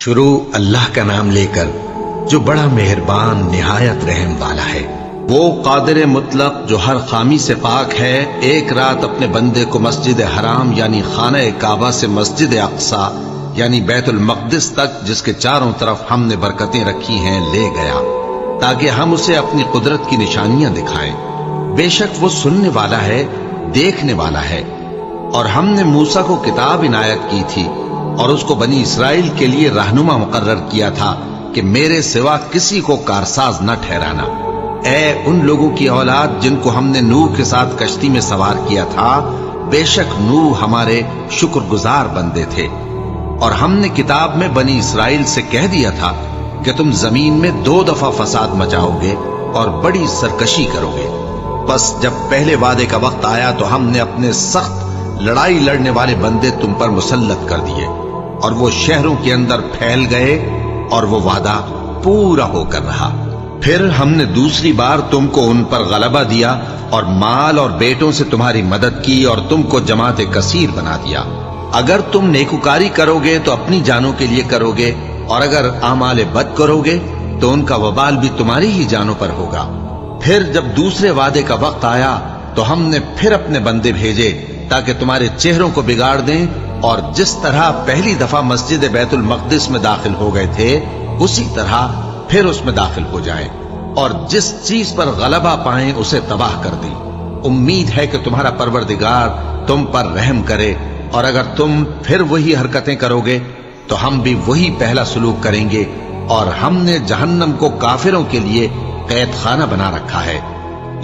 شروع اللہ کا نام لے کر جو بڑا مہربان نہایت رحم والا ہے۔ وہ قادر مطلق جو ہر خامی سے پاک ہے، ایک رات اپنے بندے کو مسجد حرام یعنی خانہ کعبہ سے مسجد اقصی یعنی بیت المقدس تک، جس کے چاروں طرف ہم نے برکتیں رکھی ہیں، لے گیا تاکہ ہم اسے اپنی قدرت کی نشانیاں دکھائیں۔ بے شک وہ سننے والا ہے، دیکھنے والا ہے۔ اور ہم نے موسیٰ کو کتاب عنایت کی تھی اور اس کو بنی اسرائیل کے لیے رہنما مقرر کیا تھا کہ میرے سوا کسی کو کارساز نہ ٹھہرانا۔ اے ان لوگوں کی اولاد جن کو ہم نے نوح کے ساتھ کشتی میں سوار کیا تھا، بے شک نوح ہمارے شکر گزار بندے تھے۔ اور ہم نے کتاب میں بنی اسرائیل سے کہہ دیا تھا کہ تم زمین میں 2 دفعہ فساد مچاؤ گے اور بڑی سرکشی کرو گے۔ بس جب پہلے وعدے کا وقت آیا تو ہم نے اپنے سخت لڑائی لڑنے والے بندے تم پر مسلط کر دیے، اور وہ شہروں کے اندر پھیل گئے، اور وہ وعدہ پورا ہو کر رہا۔ پھر ہم نے دوسری بار تم کو ان پر غلبہ دیا اور مال اور بیٹوں سے تمہاری مدد کی اور تم کو جماعت کثیر بنا دیا۔ اگر تم نیکوکاری کرو گے تو اپنی جانوں کے لیے کرو گے، اور اگر اعمال بد کرو گے تو ان کا وبال بھی تمہاری ہی جانوں پر ہوگا۔ پھر جب دوسرے وعدے کا وقت آیا تو ہم نے پھر اپنے بندے بھیجے تاکہ تمہارے چہروں کو بگاڑ دیں، اور جس طرح پہلی دفعہ مسجد بیت المقدس میں داخل ہو گئے تھے اسی طرح پھر اس میں داخل ہو جائیں، اور جس چیز پر غلبہ پائیں اسے تباہ کر دیں۔ امید ہے کہ تمہارا پروردگار تم پر رحم کرے، اور اگر تم پھر وہی حرکتیں کرو گے تو ہم بھی وہی پہلا سلوک کریں گے، اور ہم نے جہنم کو کافروں کے لیے قید خانہ بنا رکھا ہے۔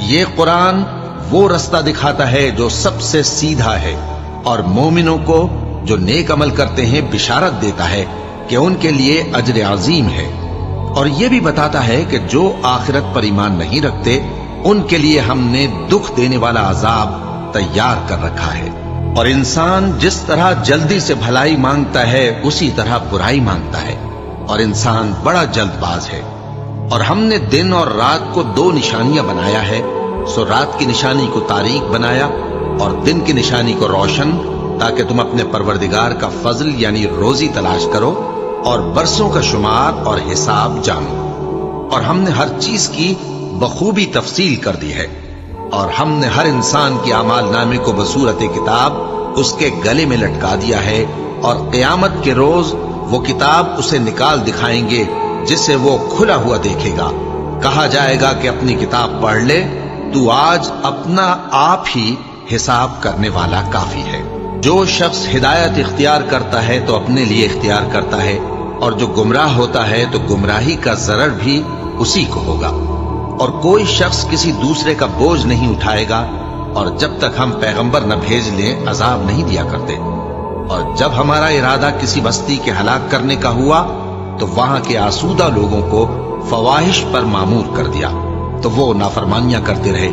یہ قرآن وہ رستہ دکھاتا ہے جو سب سے سیدھا ہے، اور مومنوں کو جو نیک عمل کرتے ہیں بشارت دیتا ہے کہ ان کے لیے اجر عظیم ہے، اور یہ بھی بتاتا ہے کہ جو آخرت پر ایمان نہیں رکھتے ان کے لیے ہم نے دکھ دینے والا عذاب تیار کر رکھا ہے۔ اور انسان جس طرح جلدی سے بھلائی مانگتا ہے اسی طرح برائی مانگتا ہے، اور انسان بڑا جلد باز ہے۔ اور ہم نے دن اور رات کو 2 نشانیاں بنایا ہے، سو رات کی نشانی کو تاریک بنایا اور دن کی نشانی کو روشن، تاکہ تم اپنے پروردگار کا فضل یعنی روزی تلاش کرو اور برسوں کا شمار اور حساب جانو۔ اور ہم نے ہر چیز کی بخوبی تفصیل کر دی ہے، اور ہم نے ہر انسان کی اعمال نامے کو بصورت کتاب اس کے گلے میں لٹکا دیا ہے، اور قیامت کے روز وہ کتاب اسے نکال دکھائیں گے جسے وہ کھلا ہوا دیکھے گا۔ کہا جائے گا کہ اپنی کتاب پڑھ لے، تو آج اپنا آپ ہی حساب کرنے والا کافی ہے۔ جو شخص ہدایت اختیار کرتا ہے تو اپنے لیے اختیار کرتا ہے، اور جو گمراہ ہوتا ہے تو گمراہی کا ضرر بھی اسی کو ہوگا۔ اور کوئی شخص کسی دوسرے کا بوجھ نہیں اٹھائے گا، اور جب تک ہم پیغمبر نہ بھیج لیں عذاب نہیں دیا کرتے۔ اور جب ہمارا ارادہ کسی بستی کے ہلاک کرنے کا ہوا تو وہاں کے آسودہ لوگوں کو فواحش پر مامور کر دیا، تو وہ نافرمانیاں کرتے رہے۔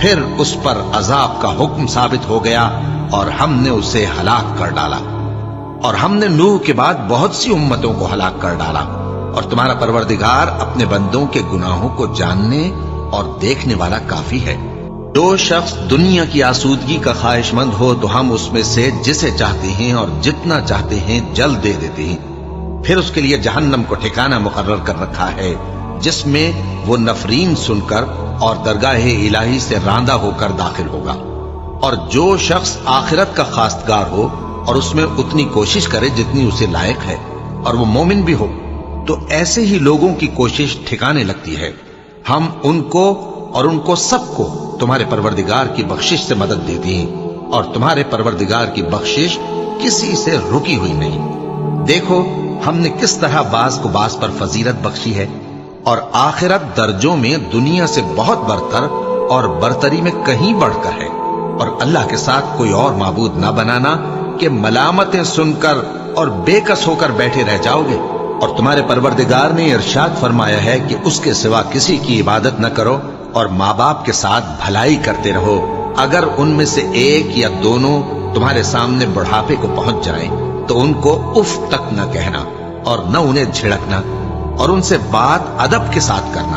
پھر اس پر عذاب کا حکم ثابت ہو گیا اور ہم نے اسے ہلاک کر ڈالا۔ اور ہم نے نوح کے بعد بہت سی امتوں کو ہلاک کر ڈالا، اور تمہارا پروردگار اپنے بندوں کے گناہوں کو جاننے اور دیکھنے والا کافی ہے۔ جو شخص دنیا کی آسودگی کا خواہش مند ہو تو ہم اس میں سے جسے چاہتے ہیں اور جتنا چاہتے ہیں جلد دے دیتے ہیں۔ پھر اس کے لیے جہنم کو ٹھکانہ مقرر کر رکھا ہے، جس میں وہ نفرین سن کر اور درگاہ الہی سے راندہ ہو کر داخل ہوگا۔ اور جو شخص آخرت کا خواستگار ہو اور اس میں اتنی کوشش کرے جتنی اسے لائق ہے، اور وہ مومن بھی ہو، تو ایسے ہی لوگوں کی کوشش ٹھکانے لگتی ہے۔ ہم ان کو اور ان کو سب کو تمہارے پروردگار کی بخشش سے مدد دیتی ہیں، اور تمہارے پروردگار کی بخشش کسی سے رکی ہوئی نہیں۔ دیکھو ہم نے کس طرح بعض کو بعض پر فضیلت بخشی ہے، اور آخرت درجوں میں دنیا سے بہت برتر اور برتری میں کہیں بڑھ کر ہے۔ اور اللہ کے ساتھ کوئی اور معبود نہ بنانا کہ ملامتیں سن کر اور بے کس ہو کر بیٹھے رہ جاؤ گے۔ اور تمہارے پروردگار نے ارشاد فرمایا ہے کہ اس کے سوا کسی کی عبادت نہ کرو، اور ماں باپ کے ساتھ بھلائی کرتے رہو۔ اگر ان میں سے ایک یا دونوں تمہارے سامنے بڑھاپے کو پہنچ جائیں تو ان کو اف تک نہ کہنا، اور نہ انہیں جھڑکنا، اور ان سے بات ادب کے ساتھ کرنا،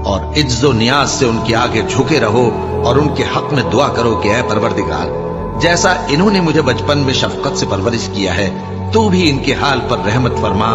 اور عجز و نیاز سے ان کے آگے جھکے رہو، اور ان کے حق میں دعا کرو کہ اے پروردگار، جیسا انہوں نے مجھے بچپن میں شفقت سے پرورش کیا ہے، تو بھی ان کے حال پر رحمت فرما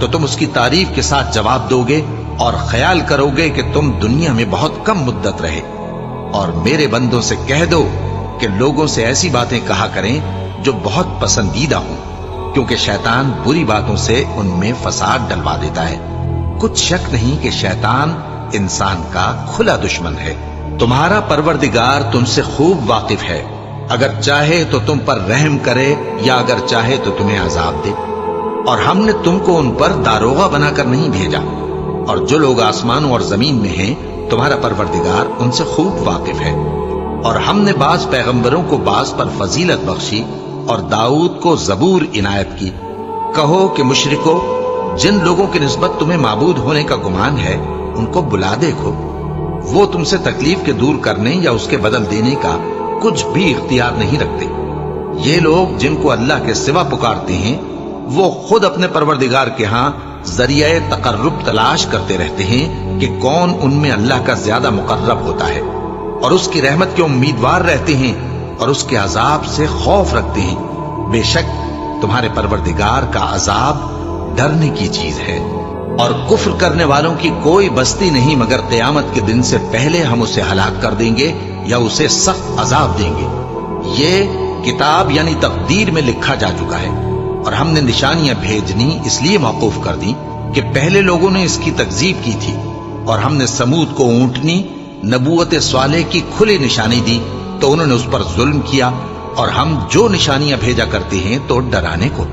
تو تم اس کی تعریف کے ساتھ جواب دو گے اور خیال کرو گے کہ تم دنیا میں بہت کم مدت رہے۔ اور میرے بندوں سے کہہ دو کہ لوگوں سے ایسی باتیں کہا کریں جو بہت پسندیدہ ہوں، کیونکہ شیطان بری باتوں سے ان میں فساد ڈلوا دیتا ہے۔ کچھ شک نہیں کہ شیطان انسان کا کھلا دشمن ہے۔ تمہارا پروردگار تم سے خوب واقف ہے، اگر چاہے تو تم پر رحم کرے یا اگر چاہے تو تمہیں عذاب دے۔ اور ہم نے تم کو ان پر داروغہ بنا کر نہیں بھیجا، اور جو لوگ آسمانوں اور زمین میں ہیں تمہارا پروردگار ان سے خوب واقف ہے۔ اور ہم نے بعض پیغمبروں کو بعض پر فضیلت بخشی اور داؤد کو زبور عنایت کی۔ کہو کہ مشرکو، جن لوگوں کی نسبت تمہیں معبود ہونے کا گمان ہے ان کو بلا دیکھو، وہ تم سے تکلیف کے دور کرنے یا اس کے بدل دینے کا کچھ بھی اختیار نہیں رکھتے۔ یہ لوگ جن کو اللہ کے سوا پکارتے ہیں وہ خود اپنے پروردگار کے ہاں ذریعہ تقرب تلاش کرتے رہتے ہیں کہ کون ان میں اللہ کا زیادہ مقرب ہوتا ہے، اور اس کی رحمت کے امیدوار رہتے ہیں اور اس کے عذاب سے خوف رکھتے ہیں۔ بے شک تمہارے پروردگار کا عذاب ڈرنے کی چیز ہے، اور کفر کرنے والوں کی کوئی بستی نہیں مگر قیامت کے دن سے پہلے ہم اسے ہلاک کر دیں گے یا اسے سخت عذاب دیں گے۔ یہ کتاب یعنی تقدیر میں لکھا جا چکا ہے، اور ہم نے نشانیاں بھیجنی اس لیے موقوف کر دی کہ پہلے لوگوں نے اس کی تکذیب کی تھی، اور ہم نے سمود کو اونٹنی نبوت صالح کی کھلی نشانی دی تو انہوں نے اس پر ظلم کیا، اور ہم جو نشانیاں بھیجا کرتے ہیں تو ڈرانے کو۔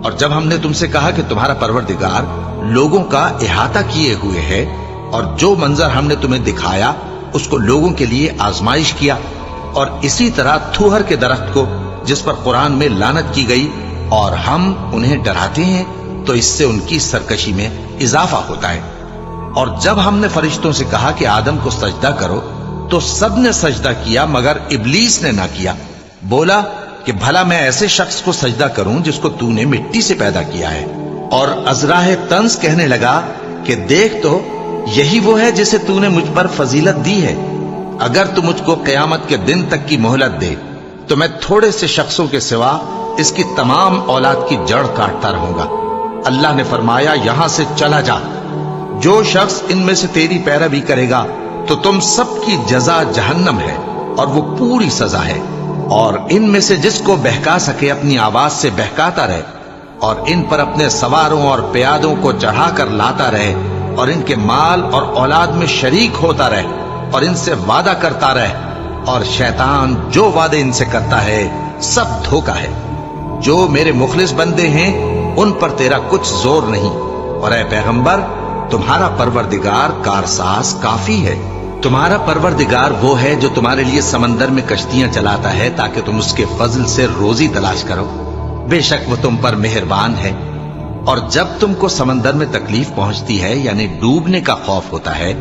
اور جب ہم نے تم سے کہا کہ تمہارا پروردگار لوگوں کا احاطہ کیے ہوئے ہے، اور جو منظر ہم نے تمہیں دکھایا اس کو لوگوں کے لیے آزمائش کیا، اور اسی طرح تھوہر کے درخت کو جس پر قرآن میں لعنت کی گئی، اور ہم انہیں ڈراتے ہیں تو اس سے ان کی سرکشی میں اضافہ ہوتا ہے۔ اور جب ہم نے فرشتوں سے کہا کہ آدم کو سجدہ کرو تو سب نے سجدہ کیا مگر ابلیس نے نہ کیا، بولا کہ بھلا میں ایسے شخص کو سجدہ کروں جس کو تو نے مٹی سے پیدا کیا ہے۔ اور ازراہ طنز کہنے لگا کہ دیکھ تو یہی وہ ہے جسے تو نے مجھ پر فضیلت دی ہے، اگر تو مجھ کو قیامت کے دن تک کی مہلت دے تو میں تھوڑے سے شخصوں کے سوا اس کی تمام اولاد کی جڑ کاٹتا رہوں گا۔ اللہ نے فرمایا یہاں سے چلا جا، جو شخص ان میں سے تیری پیروی کرے گا تو تم سب کی جزا جہنم ہے اور وہ پوری سزا ہے، اور ان میں سے جس کو بہکا سکے اپنی آواز سے بہکاتا رہے، اور ان پر اپنے سواروں اور پیادوں کو چڑھا کر لاتا رہے، اور ان کے مال اور اولاد میں شریک ہوتا رہے، اور ان سے وعدہ کرتا رہے، اور شیطان جو وعدے ان سے کرتا ہے سب دھوکا ہے۔ جو میرے مخلص بندے ہیں ان پر تیرا کچھ زور نہیں، اور اے پیغمبر تمہارا پروردگار کارساز کافی ہے۔ تمہارا پروردگار وہ ہے جو تمہارے لیے سمندر میں کشتیاں چلاتا ہے تاکہ تم اس کے فضل سے روزی تلاش کرو، بے شک وہ تم پر مہربان ہے۔ اور جب تم کو سمندر میں تکلیف پہنچتی ہے یعنی ڈوبنے کا خوف ہوتا ہے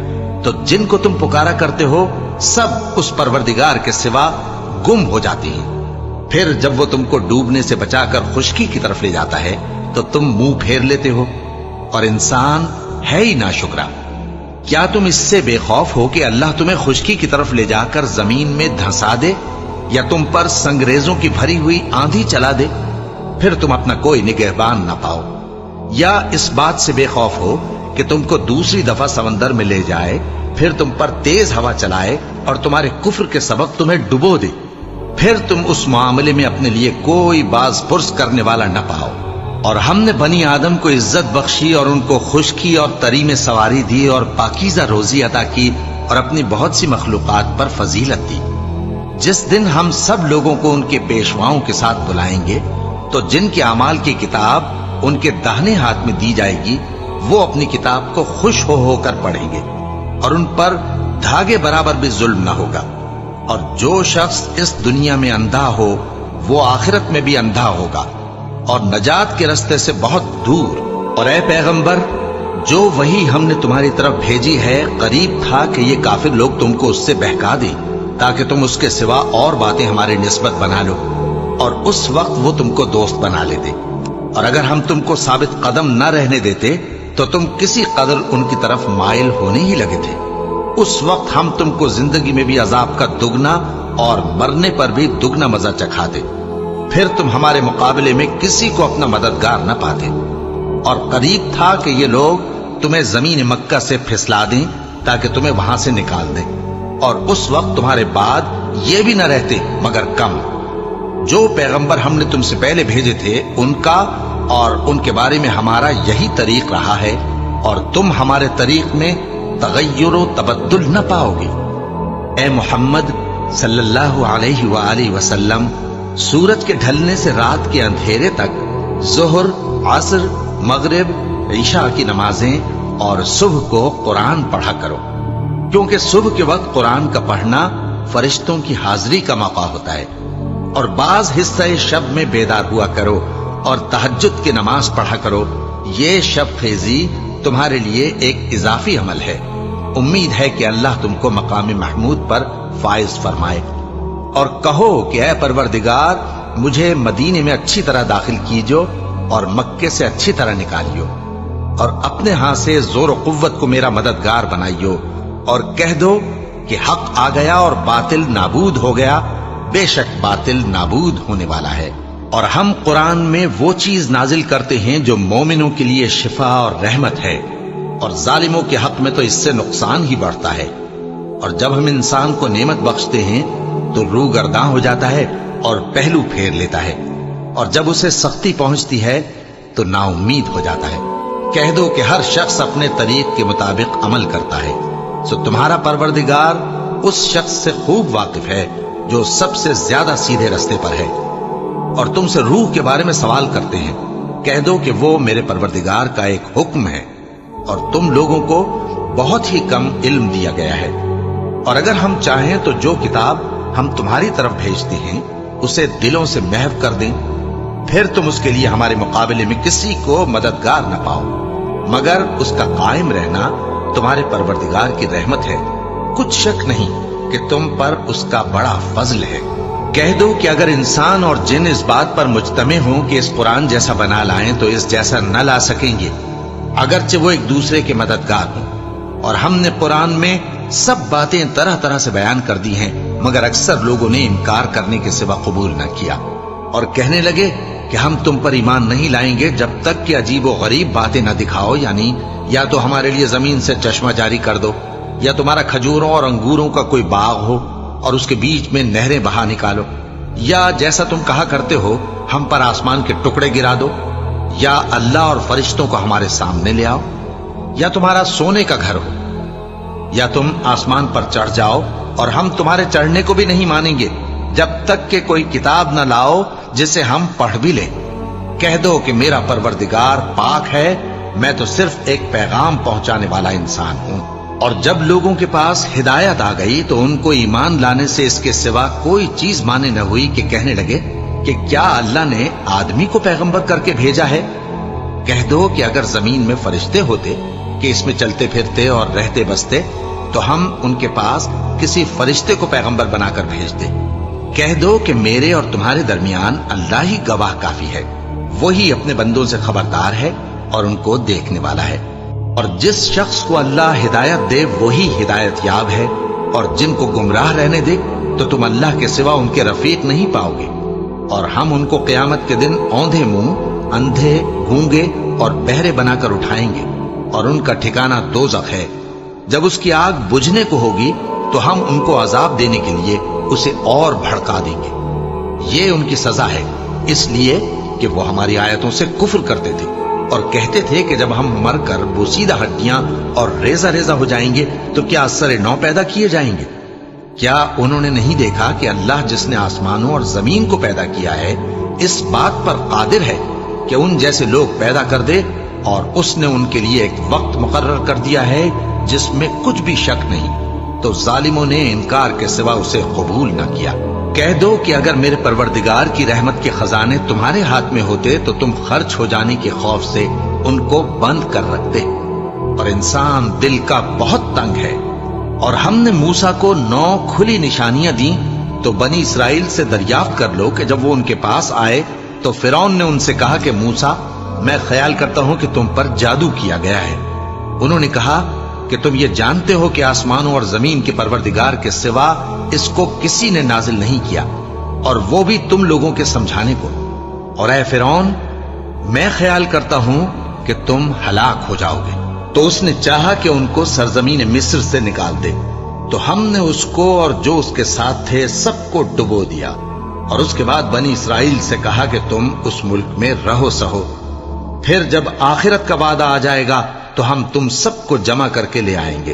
تو جن کو تم پکارا کرتے ہو سب اس پروردگار کے سوا گم ہو جاتے ہیں۔ پھر جب وہ تم کو ڈوبنے سے بچا کر خشکی کی طرف لے جاتا ہے تو تم منہ پھیر لیتے ہو، اور انسان ہے ہی ناشکرا۔ کیا تم اس سے بے خوف ہو کہ اللہ تمہیں خشکی کی طرف لے جا کر زمین میں دھنسا دے یا تم پر سنگریزوں کی بھری ہوئی آندھی چلا دے، پھر تم اپنا کوئی نگہبان نہ پاؤ؟ یا اس بات سے بے خوف ہو کہ تم کو دوسری دفعہ سمندر میں لے جائے، پھر تم پر تیز ہوا چلائے اور تمہارے کفر کے سبب تمہیں ڈبو دے، پھر تم اس معاملے میں اپنے لیے کوئی باز پرس کرنے والا نہ پاؤ؟ اور ہم نے بنی آدم کو عزت بخشی اور ان کو خشکی اور تری میں سواری دی اور پاکیزہ روزی عطا کی اور اپنی بہت سی مخلوقات پر فضیلت دی۔ جس دن ہم سب لوگوں کو ان کے پیشواؤں کے ساتھ بلائیں گے تو جن کے اعمال کی کتاب ان کے داہنے ہاتھ میں دی جائے گی وہ اپنی کتاب کو خوش ہو کر پڑھیں گے، اور ان پر دھاگے برابر بھی ظلم نہ ہوگا۔ اور جو شخص اس دنیا میں اندھا ہو وہ آخرت میں بھی اندھا ہوگا اور نجات کے رستے سے بہت دور۔ اور اے پیغمبر جو وہی ہم نے تمہاری طرف بھیجی ہے قریب تھا کہ یہ کافر لوگ تم کو اس سے بہکا دیں تاکہ تم اس کے سوا اور باتیں ہماری نسبت بنا لو، اور اس وقت وہ تم کو دوست بنا لیتے۔ اور اگر ہم تم کو ثابت قدم نہ رہنے دیتے تو تم کسی قدر ان کی طرف مائل ہونے ہی لگے تھے۔ اس وقت ہم تم کو زندگی میں بھی عذاب کا دگنا اور مرنے پر بھی دگنا مزہ چکھاتے، پھر تم ہمارے مقابلے میں کسی کو اپنا مددگار نہ پاتے۔ اور قریب تھا کہ یہ لوگ تمہیں زمین مکہ سے پھسلا دیں تاکہ تمہیں وہاں سے نکال دیں، اور اس وقت تمہارے بعد یہ بھی نہ رہتے مگر کم۔ جو پیغمبر ہم نے تم سے پہلے بھیجے تھے ان کا اور ان کے بارے میں ہمارا یہی طریق رہا ہے، اور تم ہمارے طریق میں تغیر و تبدل نہ پاؤ گے۔ اے محمد صلی اللہ علیہ وآلہ وسلم، سورج کے ڈھلنے سے رات کے اندھیرے تک ظہر، عصر، مغرب، عشاء کی نمازیں اور صبح کو قرآن پڑھا کرو، کیونکہ صبح کے وقت قرآن کا پڑھنا فرشتوں کی حاضری کا موقع ہوتا ہے، اور بعض حصہ شب میں بیدار ہوا کرو اور تہجد کی نماز پڑھا کرو۔ یہ شب خیزی تمہارے لیے ایک اضافی عمل ہے۔ امید ہے کہ اللہ تم کو مقام محمود پر فائز فرمائے۔ اور کہو کہ اے پروردگار، مجھے مدینے میں اچھی طرح داخل کیجو اور مکے سے اچھی طرح نکالیو، اور اپنے ہاں سے زور و قوت کو میرا مددگار بنائیو، اور کہہ دو کہ حق آ گیا اور باطل نابود ہو گیا، بے شک باطل نابود ہونے والا ہے۔ اور ہم قرآن میں وہ چیز نازل کرتے ہیں جو مومنوں کے لیے شفا اور رحمت ہے، اور ظالموں کے حق میں تو اس سے نقصان ہی بڑھتا ہے۔ اور جب ہم انسان کو نعمت بخشتے ہیں تو روح گرداں ہو جاتا ہے اور پہلو پھیر لیتا ہے، اور جب اسے سختی پہنچتی ہے تو نا امید ہو جاتا ہے۔ کہہ دو کہ ہر شخص اپنے طریق کے مطابق عمل کرتا ہے، سو تمہارا پروردگار اس شخص سے خوب واقف ہے جو سب سے زیادہ سیدھے رستے پر ہے۔ اور تم سے روح کے بارے میں سوال کرتے ہیں، کہہ دو کہ وہ میرے پروردگار کا ایک حکم ہے، اور تم لوگوں کو بہت ہی کم علم دیا گیا ہے۔ اور اگر ہم چاہیں تو جو کتاب ہم تمہاری طرف بھیجتے ہیں اسے دلوں سے محو کر دیں، پھر تم اس کے لیے ہمارے مقابلے میں کسی کو مددگار نہ پاؤ، مگر اس کا قائم رہنا تمہارے پروردگار کی رحمت ہے۔ کچھ شک نہیں کہ تم پر اس کا بڑا فضل ہے۔ کہہ دو کہ اگر انسان اور جن اس بات پر مجتمع ہوں کہ اس قرآن جیسا بنا لائیں تو اس جیسا نہ لا سکیں گے، اگرچہ وہ ایک دوسرے کے مددگار ہوں۔ اور ہم نے قرآن میں سب باتیں طرح طرح سے بیان کر دی ہیں، مگر اکثر لوگوں نے انکار کرنے کے سوا قبول نہ کیا، اور کہنے لگے کہ ہم تم پر ایمان نہیں لائیں گے جب تک کہ عجیب و غریب باتیں نہ دکھاؤ، یعنی یا تو ہمارے لیے زمین سے چشمہ جاری کر دو، یا تمہارا کھجوروں اور انگوروں کا کوئی باغ ہو اور اس کے بیچ میں نہریں بہا نکالو، یا جیسا تم کہا کرتے ہو ہم پر آسمان کے ٹکڑے گرا دو، یا اللہ اور فرشتوں کو ہمارے سامنے لے آؤ، یا تمہارا سونے کا گھر ہو، یا تم آسمان پر چڑھ جاؤ اور ہم تمہارے چڑھنے کو بھی نہیں مانیں گے جب تک کہ کوئی کتاب نہ لاؤ جسے ہم پڑھ بھی لیں۔ کہہ دو کہ میرا پروردگار پاک ہے، میں تو صرف ایک پیغام پہنچانے والا انسان ہوں۔ اور جب لوگوں کے پاس ہدایت آ گئی تو ان کو ایمان لانے سے اس کے سوا کوئی چیز مانے نہ ہوئی کہ کہنے لگے کہ کیا اللہ نے آدمی کو پیغمبر کر کے بھیجا ہے؟ کہہ دو کہ اگر زمین میں فرشتے ہوتے کہ اس میں چلتے پھرتے اور رہتے بستے تو ہم ان کے پاس کسی فرشتے کو پیغمبر بنا کر بھیجتے۔ کہہ دو کہ میرے اور تمہارے درمیان اللہ ہی گواہ کافی ہے، وہی اپنے بندوں سے خبردار ہے اور ان کو دیکھنے والا ہے۔ اور جس شخص کو اللہ ہدایت دے وہی ہدایت یاب ہے، اور جن کو گمراہ رہنے دے تو تم اللہ کے سوا ان کے رفیق نہیں پاؤ گے۔ اور ہم ان کو قیامت کے دن اوندھے منہ، اندھے، گونگے اور بہرے بنا کر اٹھائیں گے، اور ان کا ٹھکانہ دوزخ ہے۔ جب اس کی آگ بجھنے کو ہوگی تو ہم ان کو عذاب دینے کے لیے اسے اور بھڑکا دیں گے۔ یہ ان کی سزا ہے، اس لیے کہ وہ ہماری آیتوں سے کفر کرتے تھے اور کہتے تھے کہ جب ہم مر کر بوسیدہ ہڈیاں اور ریزہ ریزہ ہو جائیں گے تو کیا اثر نو پیدا کیے جائیں گے؟ کیا انہوں نے نہیں دیکھا کہ اللہ جس نے آسمانوں اور زمین کو پیدا کیا ہے اس بات پر قادر ہے کہ ان جیسے لوگ پیدا کر دے، اور اس نے ان کے لیے ایک وقت مقرر کر دیا ہے جس میں کچھ بھی شک نہیں۔ تو ظالموں نے انکار کے سوا اسے قبول نہ کیا۔ کہہ دو کہ اگر میرے پروردگار کی رحمت کے خزانے تمہارے ہاتھ میں ہوتے تو تم خرچ ہو جانے کے خوف سے ان کو بند کر رکھتے، اور انسان دل کا بہت تنگ ہے۔ اور ہم نے موسیٰ کو 9 کھلی نشانیاں دیں تو بنی اسرائیل سے دریافت کر لو کہ جب وہ ان کے پاس آئے تو فرعون نے ان سے کہا کہ موسیٰ، میں خیال کرتا ہوں کہ تم پر جادو کیا گیا ہے۔ انہوں نے کہا کہ تم یہ جانتے ہو کہ آسمانوں اور زمین کے پروردگار کے سوا اس کو کسی نے نازل نہیں کیا، اور وہ بھی تم لوگوں کے سمجھانے کو۔ اور اے فرعون، میں خیال کرتا ہوں کہ تم ہلاک ہو جاؤ گے۔ تو اس نے چاہا کہ ان کو سرزمین مصر سے نکال دے، تو ہم نے اس کو اور جو اس کے ساتھ تھے سب کو ڈبو دیا، اور اس کے بعد بنی اسرائیل سے کہا کہ تم اس ملک میں رہو سہو، پھر جب آخرت کا وعدہ آ جائے گا تو ہم تم سب کو جمع کر کے لے آئیں گے۔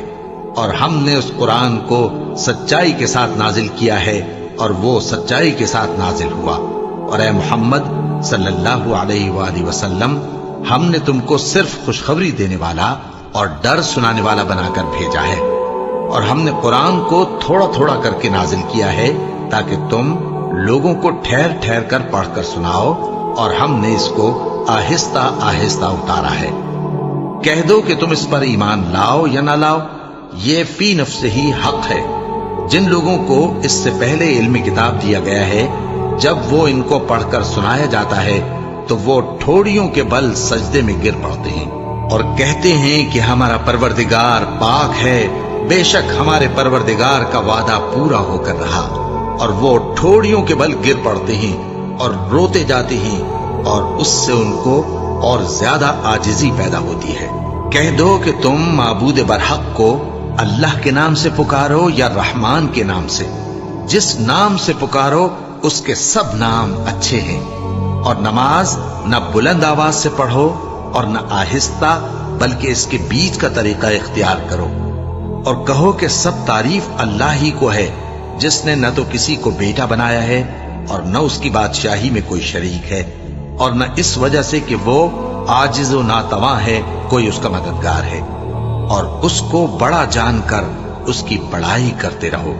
اور ہم نے اس قرآن کو سچائی کے ساتھ نازل کیا ہے، اور وہ سچائی کے ساتھ نازل ہوا۔ اور اے محمد صلی اللہ علیہ وآلہ وسلم، ہم نے تم کو صرف خوشخبری دینے والا اور ڈر سنانے والا بنا کر بھیجا ہے، اور ہم نے قرآن کو تھوڑا تھوڑا کر کے نازل کیا ہے تاکہ تم لوگوں کو ٹھہر ٹھہر کر پڑھ کر سناؤ، اور ہم نے اس کو آہستہ آہستہ اتارا ہے۔ کہہ دو کہ تم اس پر ایمان لاؤ یا نہ لاؤ، یہ فی نفس ہی حق ہے۔ جن لوگوں کو اس سے پہلے علم کتاب دیا گیا ہے، جب وہ ان کو پڑھ کر سنایا جاتا ہے تو وہ ٹھوڑیوں کے بل سجدے میں گر پڑتے ہیں اور کہتے ہیں کہ ہمارا پروردگار پاک ہے، بے شک ہمارے پروردگار کا وعدہ پورا ہو کر رہا، اور وہ ٹھوڑیوں کے بل گر پڑتے ہیں اور روتے جاتے ہیں، اور اس سے ان کو اور زیادہ عاجزی پیدا ہوتی ہے۔ کہہ دو کہ تم معبود برحق کو اللہ کے نام سے پکارو یا رحمان کے نام سے، جس نام سے پکارو اس کے سب نام اچھے ہیں، اور نماز نہ بلند آواز سے پڑھو اور نہ آہستہ، بلکہ اس کے بیچ کا طریقہ اختیار کرو، اور کہو کہ سب تعریف اللہ ہی کو ہے، جس نے نہ تو کسی کو بیٹا بنایا ہے اور نہ اس کی بادشاہی میں کوئی شریک ہے، اور نہ اس وجہ سے کہ وہ عاجز و ناتواں ہے کوئی اس کا مددگار ہے، اور اس کو بڑا جان کر اس کی بڑائی کرتے رہو۔